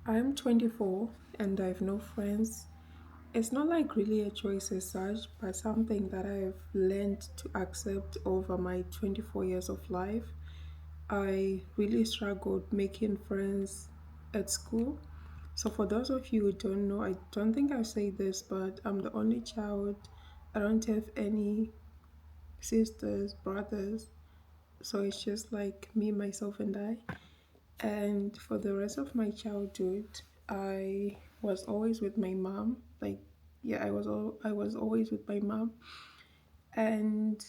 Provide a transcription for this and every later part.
I'm 24 and I have no friends. It's not like really a choice as such, but something that I've learned to accept over my 24 years of life. I really struggled making friends at school. So, for those of you who don't know, I don't think I say this, but I'm the only child. I don't have any sisters, brothers. So, it's just like me, myself, and I. And for the rest of my childhood, I was always with my mom. Like, yeah, I was always with my mom, and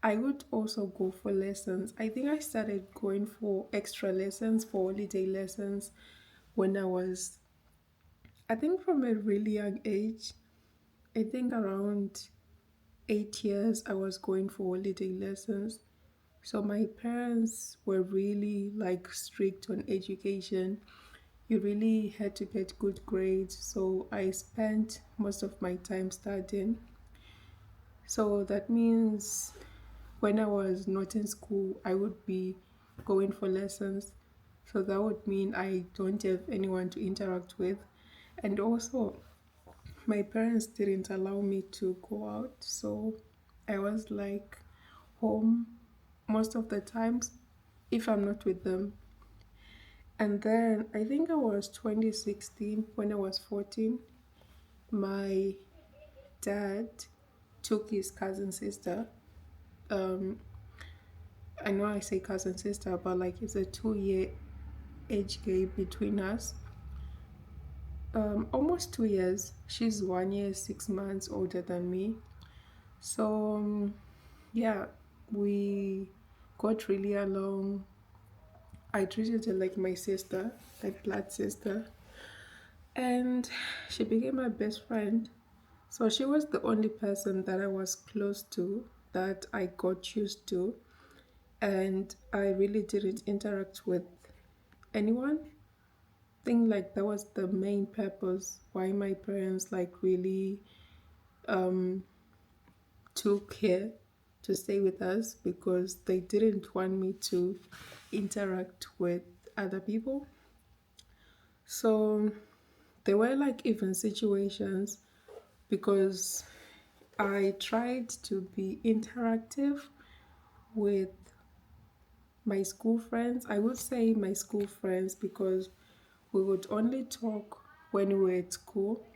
I would also go for lessons. I think I started going for extra lessons for holiday lessons when I think from a really young age. I think around 8 years, I was going for holiday lessons. So my parents were really like strict on education. You really had to get good grades. So I spent most of my time studying. So that means when I was not in school, I would be going for lessons. So that would mean I don't have anyone to interact with. And also, my parents didn't allow me to go out. So I was like home most of the times if I'm not with them. And then I think I was 2016 when I was 14. My dad took his cousin sister. Um, I know I say cousin sister, but like it's a 2 year age gap between us. Almost 2 years. She's 1 year, 6 months older than me. So yeah, we got really along. I treated her like my sister, like blood sister, and she became my best friend. So she was the only person that I was close to that I got used to, and I really didn't interact with anyone. Think like that was the main purpose why my parents like really um took care to stay with us because they didn't want me to interact with other people. So there were like even situations because I tried to be interactive with my school friends. I would say my school friends because we would only talk when we were at school.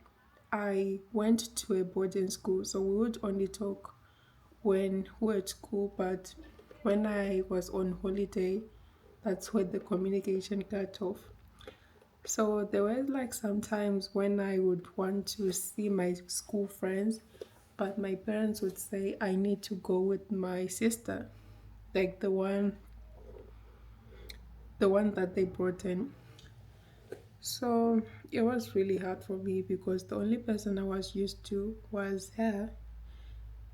I went to a boarding school, so we would only talk when we were at school, but when I was on holiday, that's when the communication cut off. So there were like sometimes when I would want to see my school friends, but my parents would say I need to go with my sister, like the one that they brought in. So it was really hard for me because the only person I was used to was her,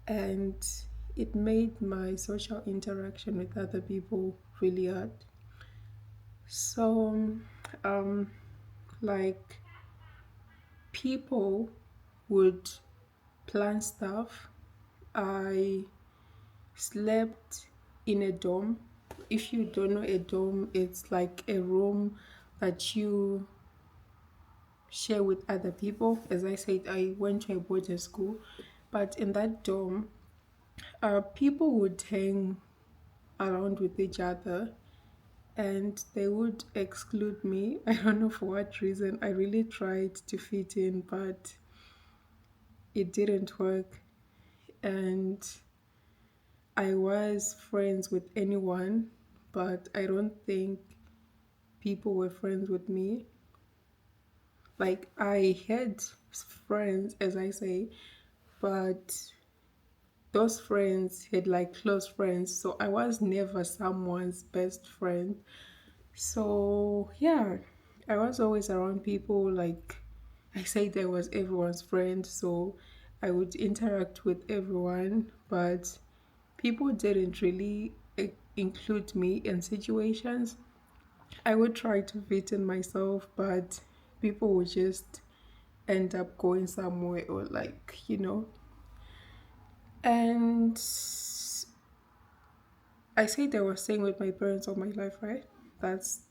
and it made my social interaction with other people really hard. So, um, like people would plan stuff. I slept in a dorm. If you don't know a dorm, it's like a room that you share with other people. As I said, I went to a boarding school, but in that dorm, people would hang around with each other and they would exclude me. I don't know for what reason. I really tried to fit in, but it didn't work. And I was friends with anyone, but I don't think people were friends with me. Like, I had friends, as I say, but those friends had like close friends, so I was never someone's best friend. So yeah, I was always around people. Like I said, I was everyone's friend, so I would interact with everyone, but people didn't really include me in situations. I would try to fit in myself, but people would just end up going somewhere or and I said I was staying with my parents all my life, right? That's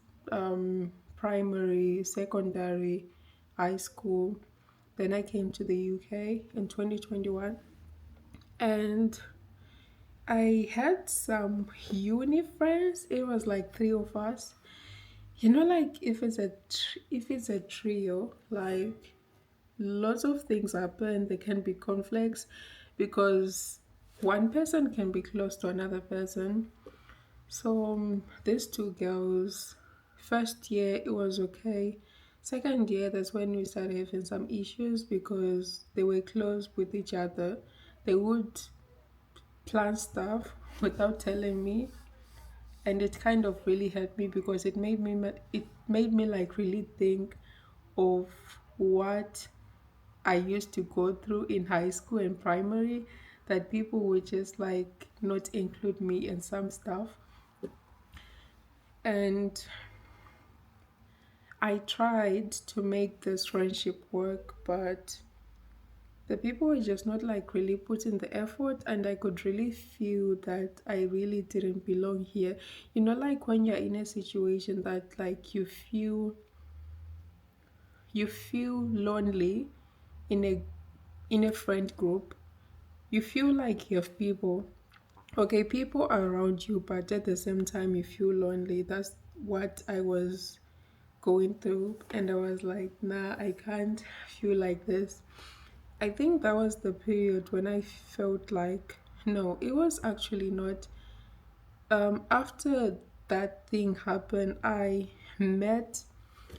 primary, secondary, high school. Then I came to the UK in 2021, and I had some uni friends. It was like three of us. You know, like if it's a trio, like lots of things happen. There can be conflicts because one person can be close to another person. So these two girls, first year it was okay. Second year, that's when we started having some issues because they were close with each other. They would plan stuff without telling me, and it kind of really hurt me because it made me like really think of what I used to go through in high school and primary, that people would just like not include me in some stuff. And I tried to make this friendship work, but the people were just not like really putting the effort, and I could really feel that I really didn't belong here. You know, like when you're in a situation that like you feel lonely in a friend group, you feel like you have people. Okay, people are around you, but at the same time, you feel lonely. That's what I was going through, and I was like, nah, I can't feel like this. I think that was the period when I felt like, no, it was actually not. After that thing happened, I met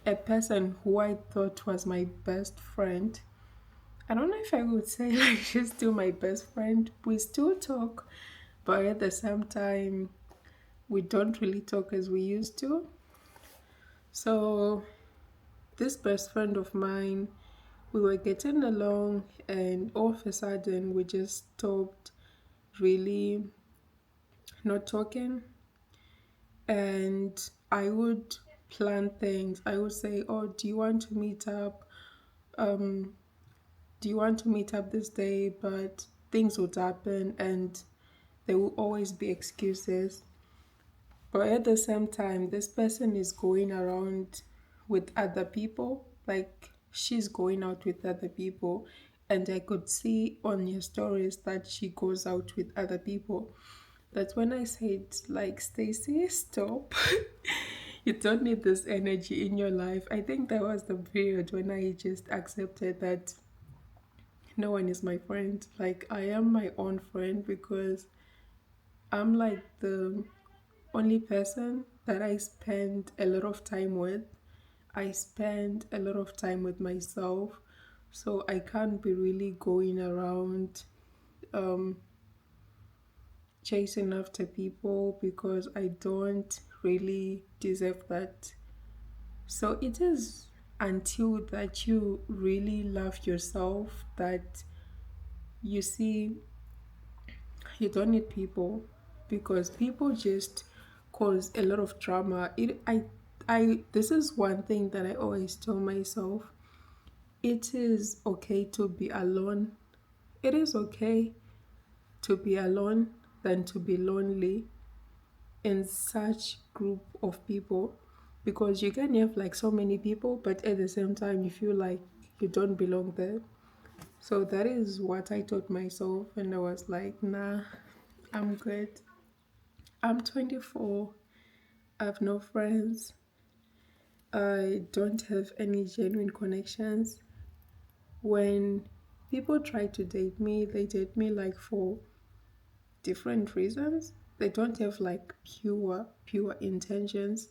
a person who I thought was my best friend. I don't know if I would say like she's still my best friend. We still talk, but at the same time, we don't really talk as we used to. So, this best friend of mine, we were getting along, and all of a sudden, we just stopped really not talking. And I would plan things. I would say, oh, do you want to meet up? Um, do you want to meet up this day? But things would happen, and there will always be excuses. But at the same time, this person is going around with other people. Like she's going out with other people. And I could see on your stories that she goes out with other people. That's when I said, like, Stacy, stop. You don't need this energy in your life. I think that was the period when I just accepted that no one is my friend. Like, I am my own friend because I'm like the only person that I spend a lot of time with. I spend a lot of time with myself, so I can't be really going around um, chasing after people because I don't really deserve that. So it is until that you really love yourself that you see you don't need people, because people just cause a lot of drama. I this is one thing that I always tell myself. It is okay to be alone. It is okay to be alone than to be lonely in such group of people, because you can have like so many people but at the same time you feel like you don't belong there. So that is what I told myself, and I was like, nah, I'm good. I'm 24. I have no friends. I don't have any genuine connections. When people try to date me, they date me like for different reasons. They don't have like pure intentions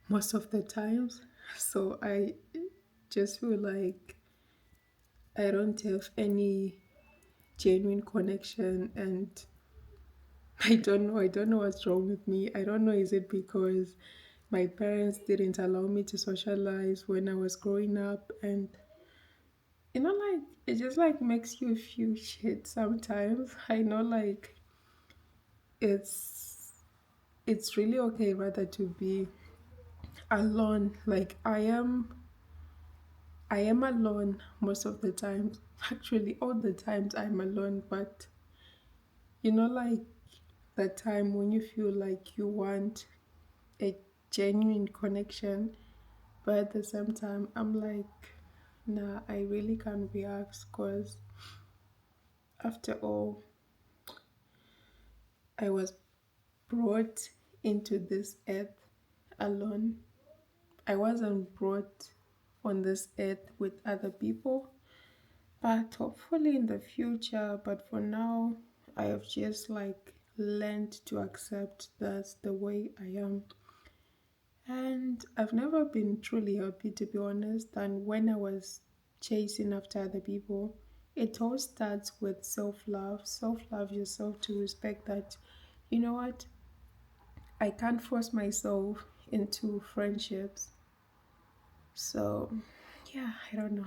most of the times. So I just feel like I don't have any genuine connection, and I don't know what's wrong with me. I don't know, is it because my parents didn't allow me to socialize when I was growing up, and like it just like makes you feel shit sometimes. I know, like it's it's really okay rather to be alone. Like I am alone most of the times. Actually, all the times I'm alone, but like that time when you feel like you want a genuine connection, But at the same time, I'm like, nah, I really can't be asked because after all, I was brought into this earth alone. I wasn't brought on this earth with other people, but hopefully in the future. But for now, I have just like learned to accept that's the way I am. And I've never been truly happy, to be honest. And when I was chasing after other people, it all starts with self love. Self love yourself to respect that, you know what, I can't force myself into friendships. So, yeah, I don't know.